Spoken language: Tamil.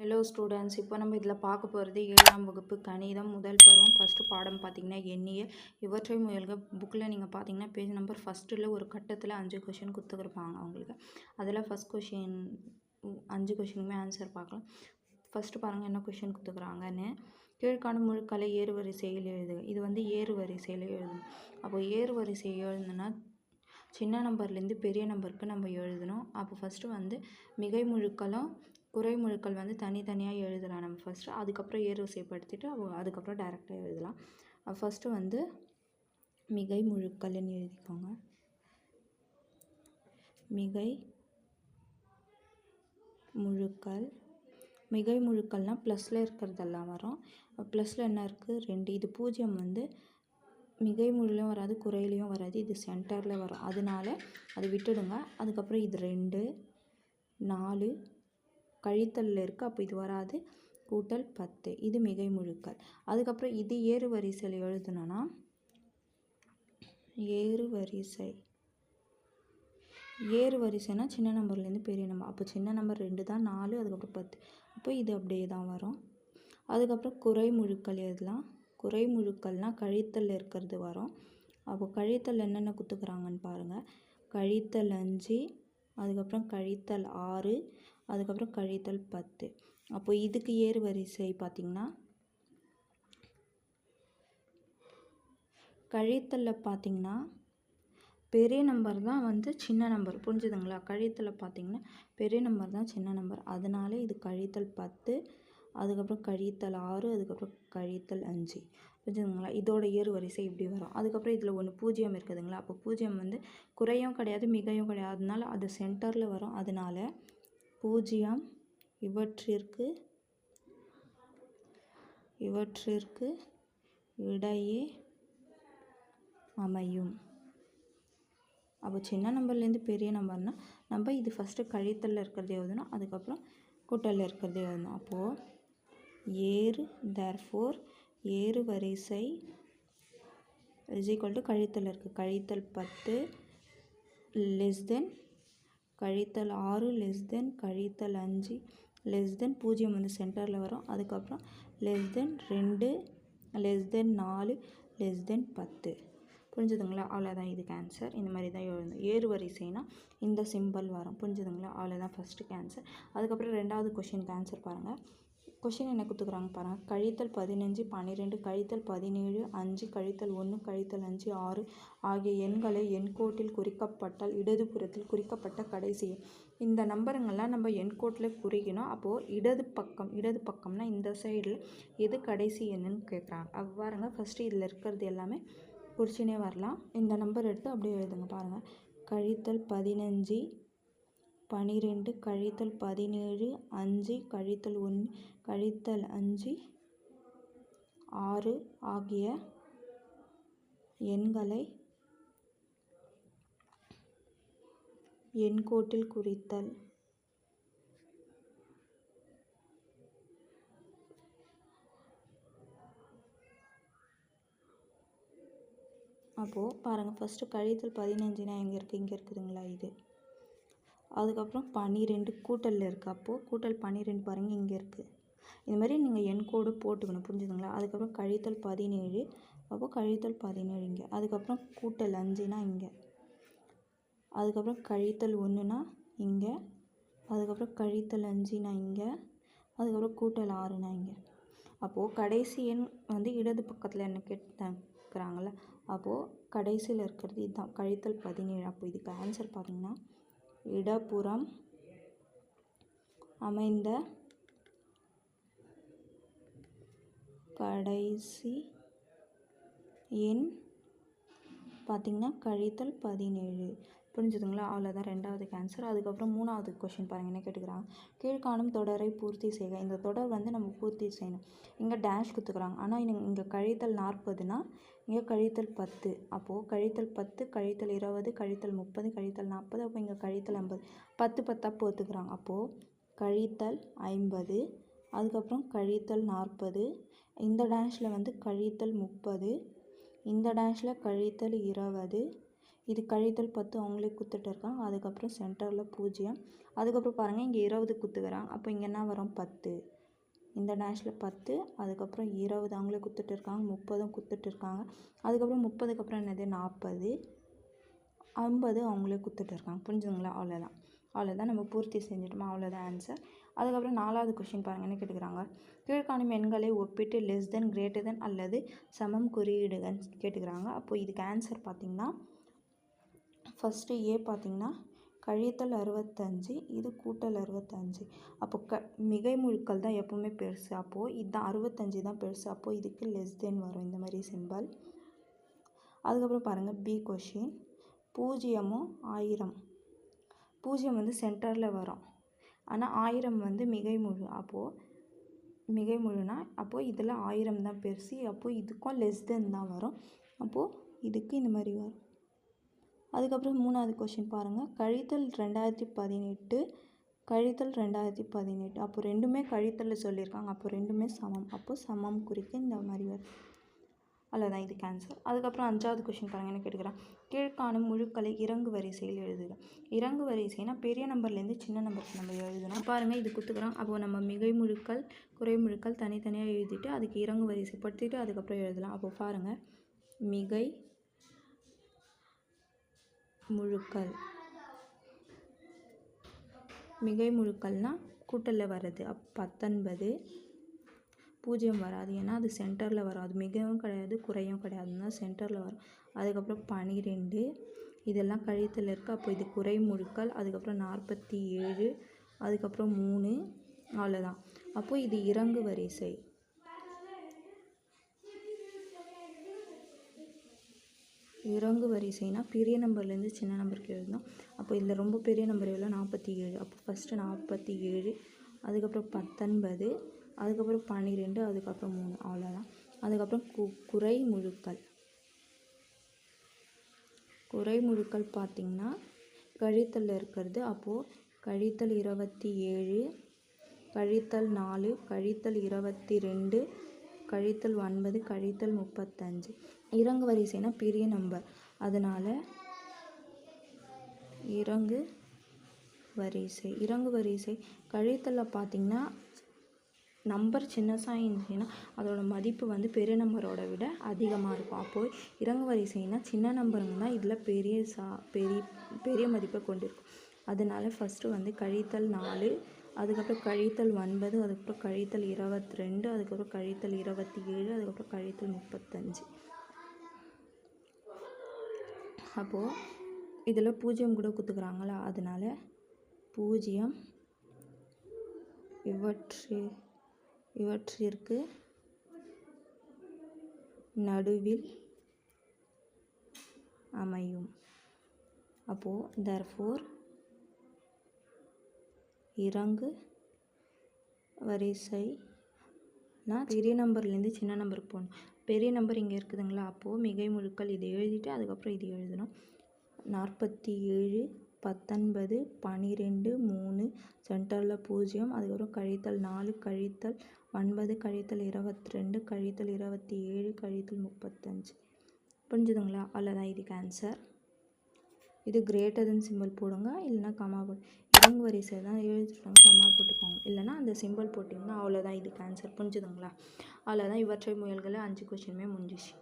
ஹலோ ஸ்டூடெண்ட்ஸ், இப்போ நம்ம இதில் பார்க்க போகிறது 7ஆம் வகுப்பு கணிதம் முதல் பருவம் ஃபஸ்ட்டு பாடம் பார்த்திங்கன்னா எண்ணிய இவற்றை முயல்க. புக்கில் நீங்கள் பார்த்தீங்கன்னா பேஜ் நம்பர் ஃபஸ்ட்டில் ஒரு கட்டத்தில் 5 கொஷின் கொடுத்துருப்பாங்க அவங்களுக்கு. அதில் ஃபஸ்ட் கொஷின் 5 கொஷினுமே ஆன்சர் பார்க்கலாம். ஃபஸ்ட்டு பாருங்கள் என்ன கொஷின் கொடுத்துக்குறாங்கன்னு. கீழ்காணும் முழுக்களை ஏறு வரிசையில் எழுதுக. இது வந்து ஏறு வரிசையில் எழுதணும். அப்போ ஏறு வரிசை எழுதுனா சின்ன நம்பர்லேருந்து பெரிய நம்பருக்கு நம்ம எழுதணும். அப்போ ஃபஸ்ட்டு வந்து மிகை முழுக்களும் குறை முழுக்கள் வந்து தனித்தனியாக எழுதலாம் நம்ம ஃபஸ்ட்டு. அதுக்கப்புறம் ஏறு வரிசைப்படுத்திட்டு அதுக்கப்புறம் டைரெக்டாக எழுதலாம். ஃபஸ்ட்டு வந்து மிகை முழுக்கள்னு எழுதிக்கோங்க. மிகை முழுக்கள். மிகை முழுக்கள்னால் ப்ளஸில் இருக்கிறதெல்லாம் வரும். ப்ளஸில் என்ன இருக்குது? 2. இது 0 வந்து மிகை முழுலையும் வராது, குறையிலையும் வராது, இது சென்டரில் வரும். அதனால அது விட்டுடுங்க. அதுக்கப்புறம் இது 2, 4 கழித்தலில் இருக்குது, அப்போ இது வராது, கூட்டல் 10, இது மிகை முழுக்கள். அதுக்கப்புறம் இது ஏறு வரிசையில் எழுதணும்னா ஏறு வரிசைனா சின்ன நம்பர்லேருந்து பெரிய நம்பர். அப்போ சின்ன நம்பர் 2 தான், 4, அதுக்கப்புறம் 10, அப்போ இது அப்படியே தான் வரும். அதுக்கப்புறம் குறை முழுக்கள் எழுதலாம். குறை முழுக்கள்னால் கழித்தல் இருக்கிறது வரும். அப்போ கழித்தல் என்னென்ன கொடுத்துக்குறாங்கன்னு பாருங்கள். கழித்தல் 5, அதுக்கப்புறம் கழித்தல் 6, அதுக்கப்புறம் கழித்தல் 10. அப்போ இதுக்கு ஏறு வரிசை பார்த்திங்கன்னா கழித்தலில் பார்த்திங்கன்னா பெரிய நம்பர் தான் வந்து சின்ன நம்பர், புரிஞ்சுதுங்களா? கழித்தலில் பார்த்திங்கன்னா பெரிய நம்பர் தான் சின்ன நம்பர், அதனால இது கழித்தல் 10, அதுக்கப்புறம் கழித்தல் 6, அதுக்கப்புறம் கழித்தல் 5, புரிஞ்சுதுங்களா? இதோட ஏறு வரிசை இப்படி வரும். அதுக்கப்புறம் இதில் 0 இருக்குதுங்களா? அப்போ 0 வந்து குறையும் கிடையாது, மிகையும் கிடையாது, அதனால அது சென்டரில் வரும். அதனால 0 இவற்றிற்கு இடையே அமையும். அப்போ சின்ன நம்பர்லேருந்து பெரிய நம்பர்னால் நம்ம இது ஃபஸ்ட்டு கழித்தலில் இருக்கிறது எழுதணும், அதுக்கப்புறம் கூட்டலில் இருக்கிறது எழுதணும். அப்போது therefore ஏறு வரிசை கழித்தல் இருக்குது. கழித்தல் 10 லெஸ் தென் கழித்தல் 6 லெஸ் தென் கழித்தல் 5 லெஸ் தென் 0 வந்து சென்டரில் வரும். அதுக்கப்புறம் less than 2 less than 4 less than 10, புரிஞ்சுதுங்களா? அவ்வளோதான் இதுக்கு ஆன்சர். இந்த மாதிரி தான் எழுதணும். ஏறு வரிசைனா இந்த சிம்பிள் வரும், புரிஞ்சுதுங்களா? அவ்வளோதான் ஃபஸ்ட்டுக்கு ஆன்சர். அதுக்கப்புறம் 2வது கொஷினுக்கு ஆன்சர் பாருங்கள். கொஷின் என்ன கொடுத்துக்குறாங்க பாருங்கள். கழித்தல் 15 12 கழித்தல் 17 5 கழித்தல் 1 கழித்தல் 5 6 ஆகிய எண்களை எண்கோட்டில் குறிக்கப்பட்டால் இடதுபுறத்தில் குறிக்கப்பட்ட கடைசி இந்த நம்பருங்கள்லாம் நம்ம எண்கோட்டில் குறிக்கணும். அப்போது இடது பக்கம்னா இந்த சைடில் எது கடைசி எண்ணுன்னு கேட்குறாங்க. அவ்வாறுங்க ஃபஸ்ட்டு இதில் இருக்கிறது எல்லாமே குறிச்சினே வரலாம். இந்த நம்பர் எடுத்து அப்படியே எழுதுங்க பாருங்கள். கழித்தல் 15 12 கழித்தல் 17 5 கழித்தல் 1 கழித்தல் 5 6 ஆகிய எண்களை எண்கோட்டில் குறித்தல். அப்போது பாருங்கள், ஃபஸ்ட்டு கழித்தல் 15னா எங்கே இருக்குது? இங்கே இருக்குதுங்களா? இது. அதுக்கப்புறம் 12 கூட்டலில் இருக்குது. அப்போது கூட்டல் 12 பாருங்கள் இங்கே இருக்குது. இது மாதிரி நீங்கள் எண்கோடு போட்டுக்கணும், புரிஞ்சுதுங்களா? அதுக்கப்புறம் கழித்தல் 17, அப்போது கழித்தல் 17 இங்கே. அதுக்கப்புறம் கூட்டல் 5னா இங்கே. அதுக்கப்புறம் கழித்தல் 1னா இங்கே. அதுக்கப்புறம் கழித்தல் 5னா இங்கே. அதுக்கப்புறம் கூட்டல் 6னா இங்கே. அப்போது கடைசி எண் வந்து இடது பக்கத்தில் என்ன கேட்குறாங்கள, அப்போது கடைசியில் இருக்கிறது இதுதான், கழித்தல் 17. அப்போ இதுக்கு ஆன்சர் பார்த்திங்கன்னா இடப்புறம் அமைந்த கடைசி எண் பார்த்திங்கன்னா கழித்தல் 17, புரிஞ்சுதுங்களா? அவ்வளோதான் 2வது ஆன்சர். அதுக்கப்புறம் 3வது கொஷின் பாருங்கள் என்ன கேட்டுக்கிறாங்க. கீழ்காணும் தொடரை பூர்த்தி செய்க. இந்த தொடர் வந்து நம்ம பூர்த்தி செய்யணும். இங்கே டேஷ் கொடுத்துக்குறாங்க, ஆனால் இங்கே கழித்தல் 40னா இங்கே கழித்தல் 10. அப்போது கழித்தல் 10 கழித்தல் 20 கழித்தல் 30 கழித்தல் 40, அப்போ இங்கே கழித்தல் 50, 10 10 போட்டுக்கிறாங்க. அப்போது கழித்தல் 50, அதுக்கப்புறம் கழித்தல் 40, இந்த டேஷில் வந்து கழித்தல் 30, இந்த டேஷில் கழித்தல் 20, இது கழித்தல் 10 அவங்களே குத்துட்டு இருக்காங்க. அதுக்கப்புறம் சென்டரில் 0. அதுக்கப்புறம் பாருங்கள் இங்கே 20 குத்துக்கிறாங்க. அப்போ இங்கே என்ன வரும் 10. இந்த டேஷில் 10, அதுக்கப்புறம் 20 அவங்களே குத்துட்டு இருக்காங்க. 30 குத்துட்டு இருக்காங்க. அதுக்கப்புறம் 30க்கு அப்புறம் என்னது 40, 50 அவங்களே குத்துட்டு இருக்காங்க. புரிஞ்சுங்களா? அவ்வளோதான் நம்ம பூர்த்தி செஞ்சிட்டோமா? அவ்வளோதான் ஆன்சர். அதுக்கப்புறம் 4வது கொஸ்டின் பாருங்கள் என்ன கேட்டுக்கிறாங்க. கீழ்காணும் எண்களை ஒப்பிட்டு லெஸ் தென் கிரேட்டர் தென் அல்லது சமம் குறியீடுகன்னு கேட்டுக்கிறாங்க. அப்போ இதுக்கு ஆன்சர் பார்த்திங்கன்னா ஃபஸ்ட்டு ஏ பார்த்திங்கன்னா கழித்தல் 65, இது கூட்டல் 65. அப்போ மிகை முழுக்கள் தான் எப்போவுமே பெருசு. அப்போது இதுதான் 65 தான் பெருசு. அப்போது இதுக்கு லெஸ் தென் வரும் இந்த மாதிரி சிம்பிள். அதுக்கப்புறம் பாருங்கள் பி கொஷின். 0ம் 1000. 0 வந்து சென்டரில் வரும். ஆனால் 1000 வந்து மிகை முழு. அப்போது மிகை முழுனா அப்போது இதில் 1000 தான் பெருசு. அப்போது இதுக்கும் லெஸ் தென் தான் வரும். அப்போது இதுக்கு இந்த மாதிரி வரும். அதுக்கப்புறம் 3வது கொஷின் பாருங்கள். கழித்தல் 2018, கழித்தல் 2018. அப்போ ரெண்டுமே கழித்தல் சொல்லியிருக்காங்க. அப்போ ரெண்டுமே சமம். அப்போது சமம் குறிக்க இந்த மாதிரி வரும். அவ்வளோதான் இதுக்கு ஆன்சர். அதுக்கப்புறம் 5வது கொஷின் பாருங்கள் என்ன கேட்டுக்கிறேன். கீழ்காணும் முழுக்களை இறங்கு வரிசையில் எழுதுக. இறங்கு வரிசைனா பெரிய நம்பர்லேருந்து சின்ன நம்பருக்கு நம்ம எழுதணும். பாருங்கள் இது குத்துக்கிறோம். அப்போது நம்ம மிகை முழுக்கள் குறை முழுக்கள் தனித்தனியாக எழுதிட்டு அதுக்கு இறங்கு வரிசைப்படுத்திட்டு அதுக்கப்புறம் எழுதலாம். அப்போ பாருங்கள் மிகை முழுக்கள். மிகை முழுக்கள்னால் கூட்டலில் வர்றது. 19, 0 வராது. ஏன்னா அது சென்டரில் வரும். அது மிகவும் கிடையாது குறையும் கிடையாதுன்னா சென்டரில் வரும். அதுக்கப்புறம் 12, இதெல்லாம் கழித்தல் இருக்குது. அப்போ இது குறை முழுக்கள். அதுக்கப்புறம் 47, அதுக்கப்புறம் 3, அவ்வளோதான். அப்போது இது இறங்கு வரிசை. இறங்கு வரிசைனா பெரிய நம்பர்லேருந்து சின்ன நம்பருக்கு எழுதணும். அப்போ இதில் ரொம்ப பெரிய நம்பர் எவ்வளோ 47. அப்போ ஃபஸ்ட்டு 47, அதுக்கப்புறம் 19, அதுக்கப்புறம் 12, அதுக்கப்புறம் 3, அவ்வளோதான். அதுக்கப்புறம் குறை முழுக்கள். குறை முழுக்கள் பார்த்திங்கன்னா கழித்தலில் இருக்கிறது. அப்போது கழித்தல் 27, கழித்தல் 4, கழித்தல் 22, கழித்தல் 9, கழித்தல் 35. இறங்கு வரிசைனா பெரிய நம்பர். அதனால் இறங்கு வரிசை. இறங்கு வரிசை கழித்தலில் பார்த்திங்கன்னா நம்பர் சின்னசாக இருந்துச்சுன்னா அதோட மதிப்பு வந்து பெரிய நம்பரோட விட அதிகமாக இருக்கும். அப்போது இறங்கு வரிசைனா சின்ன நம்பருங்கன்னா இதில் பெரிய மதிப்பை கொண்டிருக்கும். அதனால ஃபஸ்ட்டு வந்து கழித்தல் 4, அதுக்கப்புறம் கழித்தல் 9, அதுக்கப்புறம் கழித்தல் 22, அதுக்கப்புறம் கழித்தல் 27, அதுக்கப்புறம் கழித்தல் 35. அப்போது இதில் 0 கூட குத்துக்கிறாங்களா, அதனால் 0 இவற்றிற்கு நடுவில் அமையும். அப்போது தர்ஃபோர் இறங்கு வரிசைனா பெரிய நம்பர்லேருந்து சின்ன நம்பருக்கு போகணும். பெரிய நம்பர் இங்கே இருக்குதுங்களா, அப்போது மிகை முழுக்கள் இதை எழுதிட்டு அதுக்கப்புறம் இது எழுதணும். 47, 19, 12, 3, சென்டரில் 0, அதுக்கப்புறம் கழித்தல் 4, கழித்தல் 9, கழித்தல் 22, கழித்தல் 27, கழித்தல் 35. புரிஞ்சுதுங்களா? அவ்வளோதான் இதுக்கு ஆன்சர். இது கிரேட்டர் தென் சிம்பிள் போடுங்க, இல்லைனா கமா போட்டு. இறங்கு வரிசை தான் எழுதிட்டாங்க, கமா போட்டுக்கோங்க. இல்லைனா அந்த சிம்பிள் போட்டிங்கன்னா அவ்வளோதான் இதுக்கு ஆன்சர். புரிஞ்சுதுங்களா? அவ்வளோதான். இவற்றை முயல்களை 5 கொஸ்டினுமே முடிஞ்சிச்சு.